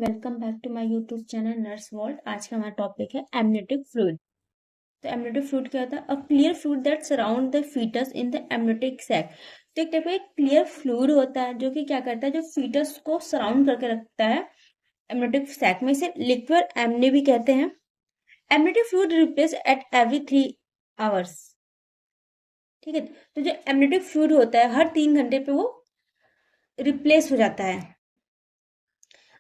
Welcome back to my YouTube channel nurse world. आज का हमारा टॉपिक है एमनियोटिक फ्लूइड। तो एमनियोटिक फ्लूइड क्या होता है? A clear fluid that surround the foetus in the amniotic sac. तो एक टाइप का क्लियर फ्लूइड होता है जो कि क्या करता है, जो फीटस को सराउंड करके रखता है एमनियोटिक सैक में। इसे लिक्विड एमनी भी कहते हैं। Amniotic fluid replace at every 3 hours. ठीक है, तो जो एमनियोटिक फ्लूइड होता है हर 3 घंटे पे वो रिप्लेस हो जाता है।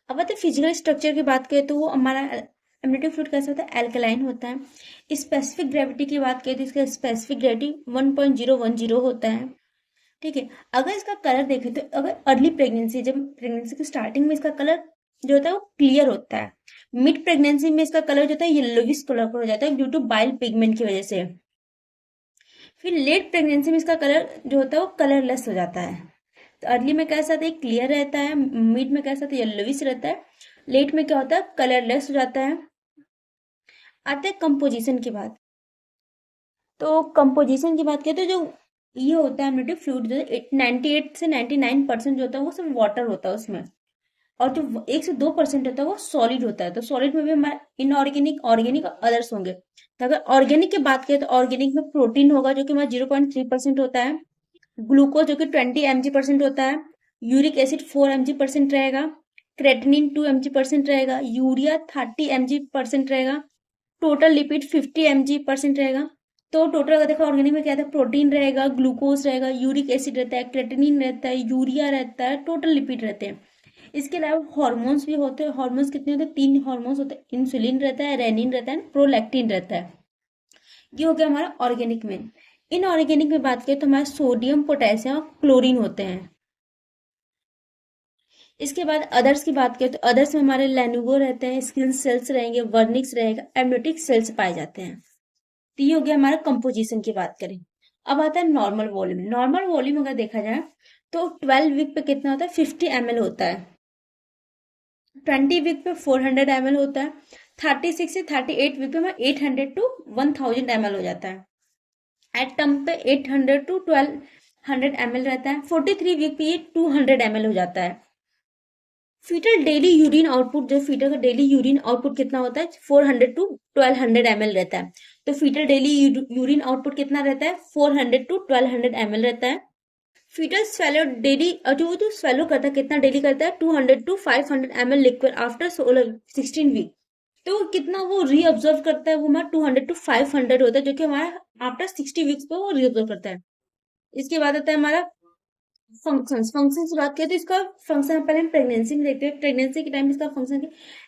अब बात है फिजिकल स्ट्रक्चर की बात करें तो वो हमारा एमनियोटिक फ्लूइड कैसा होता है? एल्कलाइन होता है। स्पेसिफिक ग्रेविटी की बात करें तो इसका स्पेसिफिक ग्रेविटी 1.010 होता है। ठीक है, अगर इसका कलर देखें तो अगर अर्ली प्रेगनेंसी, जब प्रेगनेंसी की स्टार्टिंग में इसका कलर जो होता है वो क्लियर होता है। मिड प्रेगनेंसी में इसका कलर जो होता है येलोविश कलर का हो जाता है ड्यू टू बाइल पिगमेंट की वजह से। फिर लेट प्रेगनेंसी में इसका कलर जो होता है वो कलरलेस हो जाता है। तो अर्ली में कैसा था, क्लियर रहता है। मिड में कैसा था, येलोविश रहता है। लेट में क्या होता है, कलरलेस हो जाता है। आते हैं कंपोजिशन की बात। तो कंपोजिशन की बात करें तो जो ये होता है एमनियोटिक फ्लूइड, जो 98 से 99% जो होता है वो सब वाटर होता है उसमें, और जो 1 से 2% होता है वो सॉलिड होता है। तो सॉलिड में भी हमारा इनऑर्गेनिक, ऑर्गेनिक और अदर्स होंगे। तो अगर ऑर्गेनिक की बात करें तो ऑर्गेनिक में प्रोटीन होगा जो कि हमारा 0.3% होता है। ग्लूकोज जो कि 20 mg% होता है। यूरिक एसिड 4 mg% रहेगा। क्रेटिनिन 2 mg% रहेगा। यूरिया 30 mg% रहेगा। टोटल लिपिड 50 mg% रहेगा। तो टोटल अगर देखा ऑर्गेनिक में क्या था, प्रोटीन रहेगा, ग्लूकोज रहेगा, यूरिक एसिड रहता है, क्रेटिनिन रहता है, यूरिया रहता है, टोटल लिपिड रहते हैं। इसके अलावा हॉर्मोन्स भी होते हैं। हॉर्मोन्स कितने होते हैं? 3 हॉर्मोन्स होते हैं। इंसुलिन रहता है, रेनिन रहता है, प्रोलैक्टिन रहता है। ये हो गया हमारा ऑर्गेनिक में। इनऑर्गेनिक में बात करें तो हमारे सोडियम, पोटेशियम और क्लोरीन होते हैं। इसके बाद अदर्स की बात करें तो अदर्स में हमारे लेनुगो रहते हैं, स्किन सेल्स रहेंगे, वर्निक्स रहेगा, एमनियोटिक सेल्स पाए जाते हैं। तो ये हो गया हमारा कंपोजिशन की बात करें। अब आता है नॉर्मल वॉल्यूम। नॉर्मल वॉल्यूम अगर देखा जाए तो 12 वीक पे कितना होता है? 50 ml होता है। 20 वीक पे 400 ml होता है। 36 से 38 वीक पे 800 to 1000 ml हो जाता है। एट टर्म पे 800 to 1200 ml रहता है। 43 वीक पे ये 200 ml हो जाता है। फीटल डेली यूरिन आउटपुट, जो फीटल का डेली यूरिन आउटपुट कितना होता है? 400 to 1200 ml रहता है। तो फीटल डेली यूरिन आउटपुट कितना रहता है? 400 to 1200 ml रहता है। फीटल स्वेलो डेली, जो स्वेलो करता है कितना डेली करता है? 200 to 500 ml liquid after 16 week. तो कितना वो रीअब्जॉर्व करता है? वो हमारा 200 to 500 होता है, जो कि हमारा आफ्टर 60 वीक्स पे वो रीअब्जॉर्व करता है। इसके बाद आता है हमारा फंक्शंस की बात करें तो इसका फंक्शन पहले हम प्रेगनेंसी में देखते हैं। प्रेगनेंसी के टाइम इसका function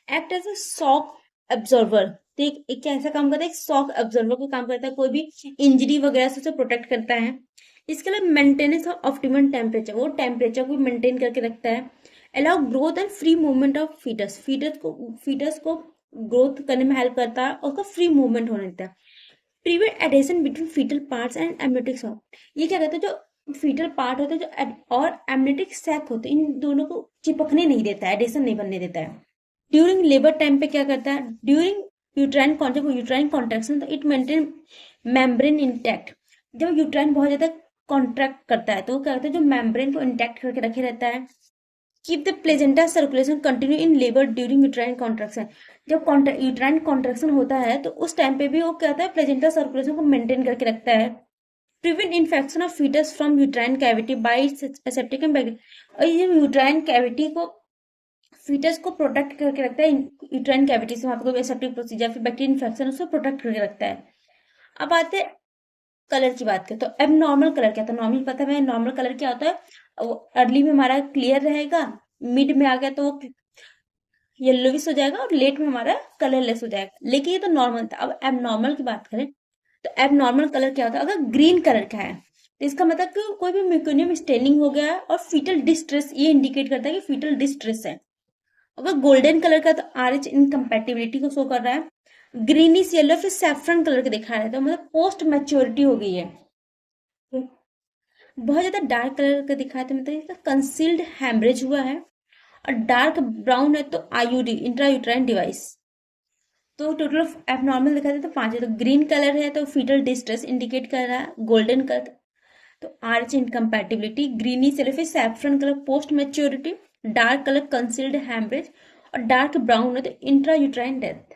act as a shock absorber. तो एक क्या ऐसा काम करता है? एक शॉक एब्जॉर्वर का काम करता है। कोई भी इंजरी वगैरह से उसे प्रोटेक्ट करता है। इसके अलावा मेंटेनेंस ऑफ ऑप्टिमम टेम्परेचर, वो टेम्परेचर को मेंटेन करके रखता है। Allow growth and free movement of foetus, foetus को ग्रोथ करने में हेल्प करता है और उसका फ्री मूवमेंट होने देता है। Prevent adhesion between foetal parts and amniotic sac. ये क्या कहते हैं, जो फीटल पार्ट होता है जो और एमनियोटिक सैक होते हैं, इन दोनों को चिपकने नहीं देता है, एडेशन नहीं बनने देता है। ड्यूरिंग लेबर टाइम पे क्या करता है? ड्यूरिंग यूट्राइन कॉन्ट्रैक्शन तो इट मेंटेन मेम्ब्रेन इंटैक्ट। जब यूट्राइन बहुत ज्यादा कॉन्ट्रैक्ट करता है तो क्या करता है, जो मेम्ब्रेन को इंटैक्ट करके रखे रहता है। Keep the placenta circulation continue in labour during uterine contraction. जब यूट्राइन कॉन्ट्रैक्शन होता है तो उस टाइम पे भी वो क्या होता है, प्लेजेंटा सर्कुलेशन को मेंटेन करके रखता है। Prevent infection of foetus from uterine cavity by aseptic and bacteria. और ये यूट्राइन कैविटी को, फीटस को प्रोटेक्ट करके रखता है यूट्राइन कैविटी से। वहां पर कोई एसेप्टिक प्रोसीजर फिर बैक्टीरिया इन्फेक्शन उसको प्रोटेक्ट करके रखता है। अब आते हैं कलर की बात करें तो एबनॉर्मल कलर क्या था? नॉर्मल पता है नॉर्मल कलर क्या होता है? अर्ली में हमारा क्लियर रहेगा, मिड में आ गया तो वो येलोविश हो जाएगा, और लेट में हमारा कलरलेस हो जाएगा। लेकिन ये तो नॉर्मल था। अब एबनॉर्मल की बात करें तो एबनॉर्मल कलर क्या होता है? अगर ग्रीन कलर का है तो इसका मतलब कि कोई भी मेक्यूनियम स्टेनिंग हो गया है, और फीटल डिस्ट्रेस, ये इंडिकेट करता है कि फीटल डिस्ट्रेस है। अगर गोल्डन कलर का तो RH इनकम्पैटिबिलिटी को शो कर रहा है। ग्रीनिश येलो फिर सैफरन कलर के दिखा रहा है तो मतलब पोस्ट मैच्योरिटी हो गई है। बहुत ज्यादा डार्क कलर का दिखा है तो मतलब इसका कंसील्ड हैमरेज हुआ है। और डार्क ब्राउन है तो IUD, इंट्रा यूट्राइन डिवाइस। तो टोटल ऑफ एबनॉर्मल दिखाते तो 5 है। तो ग्रीन कलर है तो फीटल डिस्ट्रेस इंडिकेट कर रहा है। गोल्डन कलर तो RH इनकम्पैटिबिलिटी। ग्रीनी चले फिर saffron colour post maturity. Dark colour concealed haemorrhage. और डार्क ब्राउन है तो इंट्रा यूट्राइन डेथ।